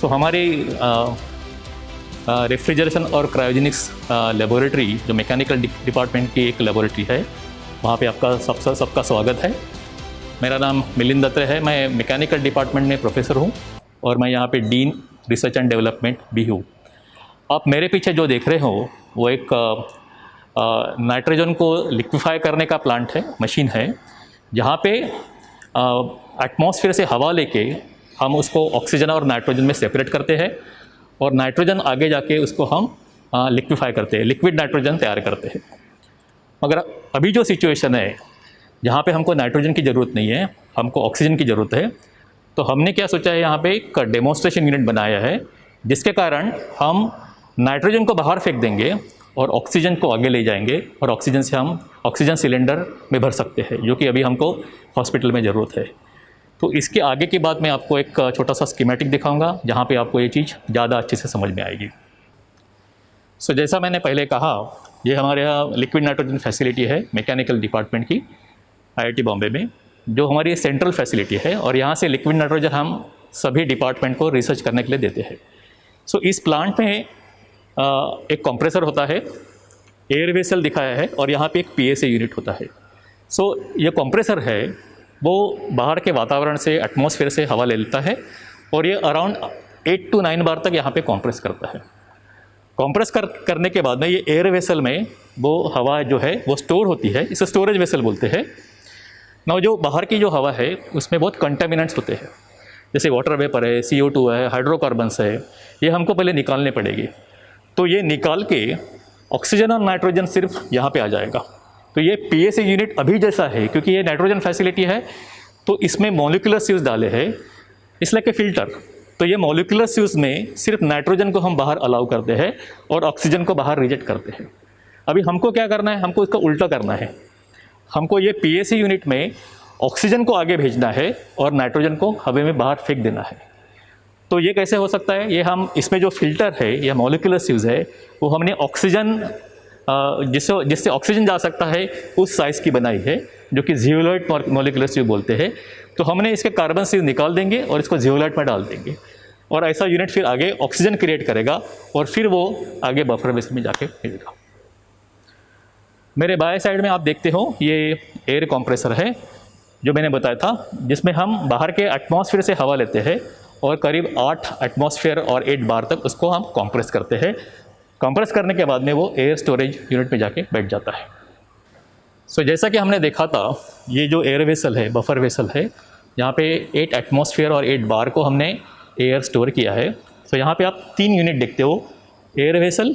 हमारी रेफ्रिजरेशन और cryogenics laboratory जो मैकेनिकल डिपार्टमेंट की एक लेबोरेटरी है, वहाँ पे आपका सबका स्वागत है। मेरा नाम मिलिंद दत्रे है, मैं मैकेनिकल डिपार्टमेंट में प्रोफेसर हूँ और मैं यहाँ पे डीन रिसर्च एंड डेवलपमेंट भी हूँ। आप मेरे पीछे जो देख रहे हो वो एक नाइट्रोजन को लिक्विफाई करने का प्लांट है, मशीन है, जहाँ पे एटमॉस्फेयर से हवा लेके हम उसको ऑक्सीजन और नाइट्रोजन में सेपरेट करते हैं और नाइट्रोजन आगे जाके उसको हम लिक्विफाई करते हैं, लिक्विड नाइट्रोजन तैयार करते हैं। मगर अभी जो सिचुएशन है जहाँ पे हमको नाइट्रोजन की ज़रूरत नहीं है, हमको ऑक्सीजन की ज़रूरत है, तो हमने क्या सोचा है, यहाँ पे एक डेमोन्स्ट्रेशन यूनिट बनाया है जिसके कारण हम नाइट्रोजन को बाहर फेंक देंगे और ऑक्सीजन को आगे ले जाएंगे और ऑक्सीजन से हम ऑक्सीजन सिलेंडर में भर सकते हैं, जो कि अभी हमको हॉस्पिटल में ज़रूरत है। तो इसके आगे की बात मैं आपको एक छोटा सा स्कीमेटिक दिखाऊंगा जहाँ पे आपको ये चीज़ ज़्यादा अच्छे से समझ में आएगी। सो जैसा मैंने पहले कहा, ये हमारे यहाँ लिक्विड नाइट्रोजन फैसिलिटी है मैकेनिकल डिपार्टमेंट की IIT बॉम्बे में, जो हमारी सेंट्रल फैसिलिटी है और यहाँ से लिक्विड नाइट्रोजन हम सभी डिपार्टमेंट को रिसर्च करने के लिए देते हैं। सो इस प्लांट में एक कंप्रेसर होता है, एयर वेसल दिखाया है, और यहाँ पे एक PSA यूनिट होता है। सो ये कंप्रेसर है वो बाहर के वातावरण से, एटमॉस्फेयर से हवा ले लेता है और ये अराउंड 8 to 9 बार तक यहाँ पे कंप्रेस करता है। कंप्रेस करने के बाद में ये एयर वेसल में वो हवा जो है वो स्टोर होती है, इसे स्टोरेज वेसल बोलते हैं ना। जो बाहर की जो हवा है उसमें बहुत कंटेमिनेंट्स होते हैं, जैसे वाटर वेपर है, CO2 है, हाइड्रोकार्बन्स है, ये हमको पहले निकालने पड़ेगी। तो ये निकाल के ऑक्सीजन और नाइट्रोजन सिर्फ यहाँ पे आ जाएगा। तो ये PSA यूनिट अभी जैसा है, क्योंकि ये नाइट्रोजन फैसिलिटी है तो इसमें मॉलिक्यूलर स्यूज डाले हैं, इसलिए कि फ़िल्टर। तो ये मॉलिक्यूलर स्यूज में सिर्फ नाइट्रोजन को हम बाहर अलाउ करते हैं और ऑक्सीजन को बाहर रिजेक्ट करते हैं। अभी हमको क्या करना है, हमको इसका उल्टा करना है। हमको ये PSA यूनिट में ऑक्सीजन को आगे भेजना है और नाइट्रोजन को हवा में बाहर फेंक देना है। तो ये कैसे हो सकता है, ये हम इसमें जो फ़िल्टर है या मॉलिक्यूलर स्यूज है वो हमने ऑक्सीजन जिससे ऑक्सीजन जा सकता है उस साइज़ की बनाई है, जो कि जियोलाइट मॉलिक्यूलर स्यूज बोलते हैं। तो हमने इसके कार्बन स्यूज निकाल देंगे और इसको जियोलाइट में डाल देंगे और ऐसा यूनिट फिर आगे ऑक्सीजन क्रिएट करेगा और फिर वो आगे बफर वेसल में जाके भेजेगा। मेरे बाएं साइड में आप देखते हो ये एयर कंप्रेसर है जो मैंने बताया था, जिसमें हम बाहर के एटमॉस्फेयर से हवा लेते हैं और करीब 8 एटमॉस्फेयर और 8 बार तक उसको हम कंप्रेस करते हैं। कंप्रेस करने के बाद में वो एयर स्टोरेज यूनिट में जाके बैठ जाता है। सो जैसा कि हमने देखा था, ये जो एयर वेसल है, बफर वेसल है, यहाँ पे 8 एटमॉस्फेयर और 8 बार को हमने एयर स्टोर किया है। सो यहाँ पे आप 3 यूनिट देखते हो, एयर वेसल,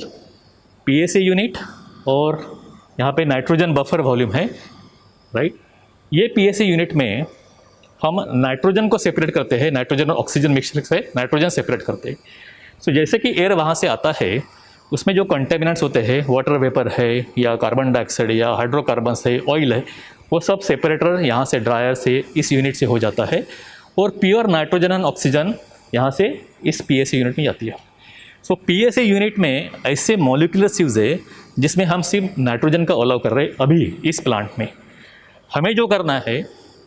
PSA यूनिट और यहाँ पे नाइट्रोजन बफर वॉल्यूम है, राइट। ये PSA यूनिट में हम नाइट्रोजन को सेपरेट करते हैं, नाइट्रोजन और ऑक्सीजन मिक्सचर से नाइट्रोजन सेपरेट करते हैं। सो जैसे कि एयर वहाँ से आता है, उसमें जो कंटेमिनेंट्स होते हैं, वाटर वेपर है या कार्बन डाइऑक्साइड या हाइड्रोकार्बन्स है, ऑयल है, वो सब सेपरेटर यहाँ से, ड्रायर से, इस यूनिट से हो जाता है और प्योर नाइट्रोजन एंड ऑक्सीजन यहाँ से इस PSA यूनिट में जाती है। सो PSA यूनिट में ऐसे मॉलिक्यूलर स्यूज है जिसमें हम सिर्फ नाइट्रोजन का अलाउ कर रहे हैं। अभी इस प्लांट में हमें जो करना है,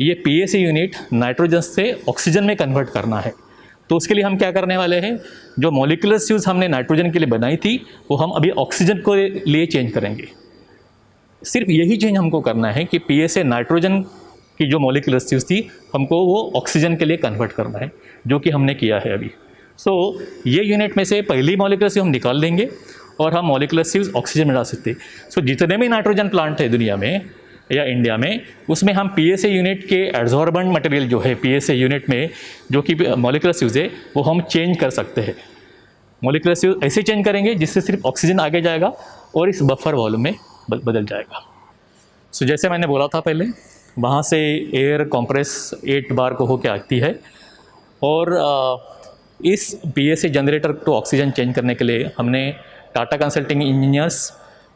ये PSA यूनिट नाइट्रोजन से ऑक्सीजन में कन्वर्ट करना है। तो उसके लिए हम क्या करने वाले हैं, जो मॉलिक्यूलर स्यूज हमने नाइट्रोजन के लिए बनाई थी वो हम अभी ऑक्सीजन को लिए चेंज करेंगे। सिर्फ यही चेंज हमको करना है कि PSA नाइट्रोजन की जो मॉलिक्यूलर स्यूज थी हमको वो ऑक्सीजन के लिए कन्वर्ट करना है, जो कि हमने किया है अभी। सो ये यूनिट में से पहली मॉलिक्यूलर स्यूज हम निकाल देंगे और हम मॉलिक्यूलर स्यूज ऑक्सीजन में डाल सकते हैं। सो जितने भी नाइट्रोजन प्लांट है दुनिया में या इंडिया में, उसमें हम PSA यूनिट के एड्जॉर्बेंट मटेरियल जो है PSA यूनिट में जो कि मॉलिक्यूलर स्यूज है वो हम चेंज कर सकते हैं। मॉलिक्यूलर स्यूज ऐसे चेंज करेंगे जिससे सिर्फ ऑक्सीजन आगे जाएगा और इस बफर वॉल्यूम में बदल जाएगा। सो जैसे मैंने बोला था पहले, वहाँ से एयर कंप्रेस 8 बार को होके आती है और इस PSA generator to oxygen change करने के लिए हमने टाटा कंसल्टिंग इंजीनियर्स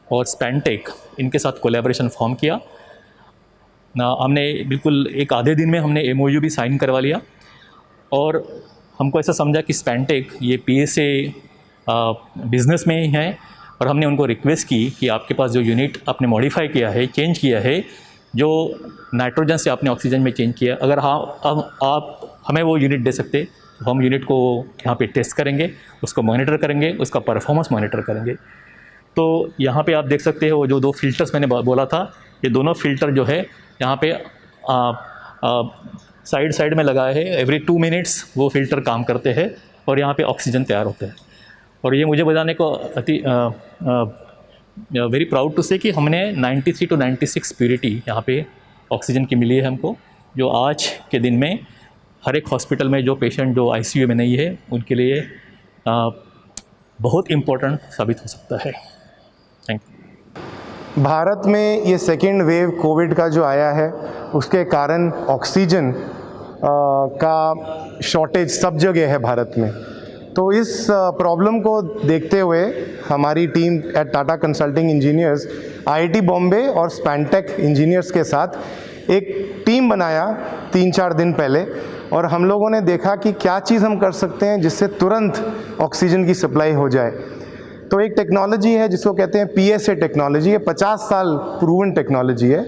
और स्पेंटेक इनके साथ कोलैबोरेशन फॉर्म किया ना। हमने बिल्कुल एक आधे दिन में हमने MOU भी साइन करवा लिया और हमको ऐसा समझा कि स्पेंटेक ये PSA बिज़नेस में ही है और हमने उनको रिक्वेस्ट की कि आपके पास जो यूनिट आपने मॉडिफाई किया है, चेंज किया है, जो नाइट्रोजन से आपने ऑक्सीजन में चेंज किया, अगर हाँ आप हमें वो यूनिट दे सकते तो हम यूनिट को यहाँ पे टेस्ट करेंगे, उसको मॉनिटर करेंगे, उसका परफॉर्मेंस मॉनिटर करेंगे। तो यहाँ पे आप देख सकते हो जो 2 फिल्टर्स मैंने बोला था, ये दोनों फिल्टर जो है यहाँ पे साइड में लगाए हैं। एवरी 2 मिनट्स वो फिल्टर काम करते हैं और यहाँ पे ऑक्सीजन तैयार होता है। और ये मुझे बताने को अति वेरी प्राउड टू से कि हमने 93 to 96 प्यूरिटी यहाँ पे ऑक्सीजन की मिली है हमको, जो आज के दिन में हर एक हॉस्पिटल में जो पेशेंट जो आईसीयू में नहीं है उनके लिए बहुत इम्पोर्टेंट साबित हो सकता है। Thank you. भारत में ये सेकेंड वेव कोविड का जो आया है उसके कारण ऑक्सीजन का शॉर्टेज सब जगह है भारत में। तो इस प्रॉब्लम को देखते हुए हमारी team at Tata consulting engineers IIT Bombay और स्पैनटेक इंजीनियर्स के साथ एक टीम बनाया 3-4 दिन पहले, और हम लोगों ने देखा कि क्या चीज़ हम कर सकते हैं जिससे तुरंत ऑक्सीजन की सप्लाई हो जाए। तो एक टेक्नोलॉजी है जिसको कहते हैं PSA टेक्नोलॉजी, ये 50 साल प्रूवन टेक्नोलॉजी है।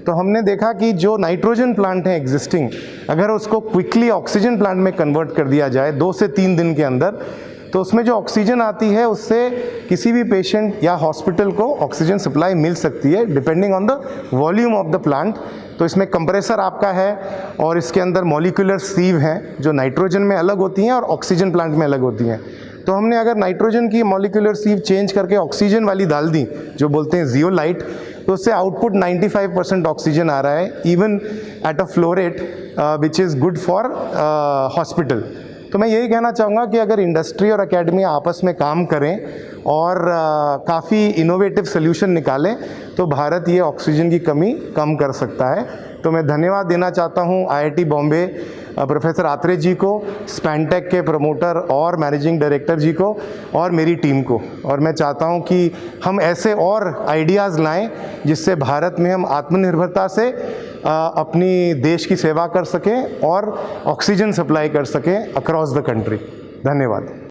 तो हमने देखा कि जो नाइट्रोजन प्लांट है एग्जिस्टिंग, अगर उसको क्विकली ऑक्सीजन प्लांट में कन्वर्ट कर दिया जाए 2 से 3 दिन के अंदर, तो उसमें जो ऑक्सीजन आती है उससे किसी भी पेशेंट या हॉस्पिटल को ऑक्सीजन सप्लाई मिल सकती है depending on the volume of the plant. तो इसमें कंप्रेसर आपका है और इसके अंदर मॉलिक्यूलर सीव हैं जो नाइट्रोजन में अलग होती हैं और ऑक्सीजन प्लांट में अलग होती हैं। तो हमने अगर नाइट्रोजन की मॉलिक्यूलर सीव चेंज करके ऑक्सीजन वाली डाल दी, जो बोलते हैं जियोलाइट, तो उससे आउटपुट 95% ऑक्सीजन आ रहा है, even at a flow rate which is good for hospital. तो मैं यही कहना चाहूँगा कि अगर इंडस्ट्री और एकेडमी आपस में काम करें और काफ़ी इनोवेटिव सोल्यूशन निकालें तो भारत ये ऑक्सीजन की कमी कम कर सकता है। तो मैं धन्यवाद देना चाहता हूँ आईआईटी बॉम्बे प्रोफेसर आत्रे जी को, स्पैनटेक के प्रमोटर और मैनेजिंग डायरेक्टर जी को और मेरी टीम को। और मैं चाहता हूँ कि हम ऐसे और आइडियाज़ लाएं जिससे भारत में हम आत्मनिर्भरता से अपनी देश की सेवा कर सकें और ऑक्सीजन सप्लाई कर सकें अक्रॉस द कंट्री। धन्यवाद।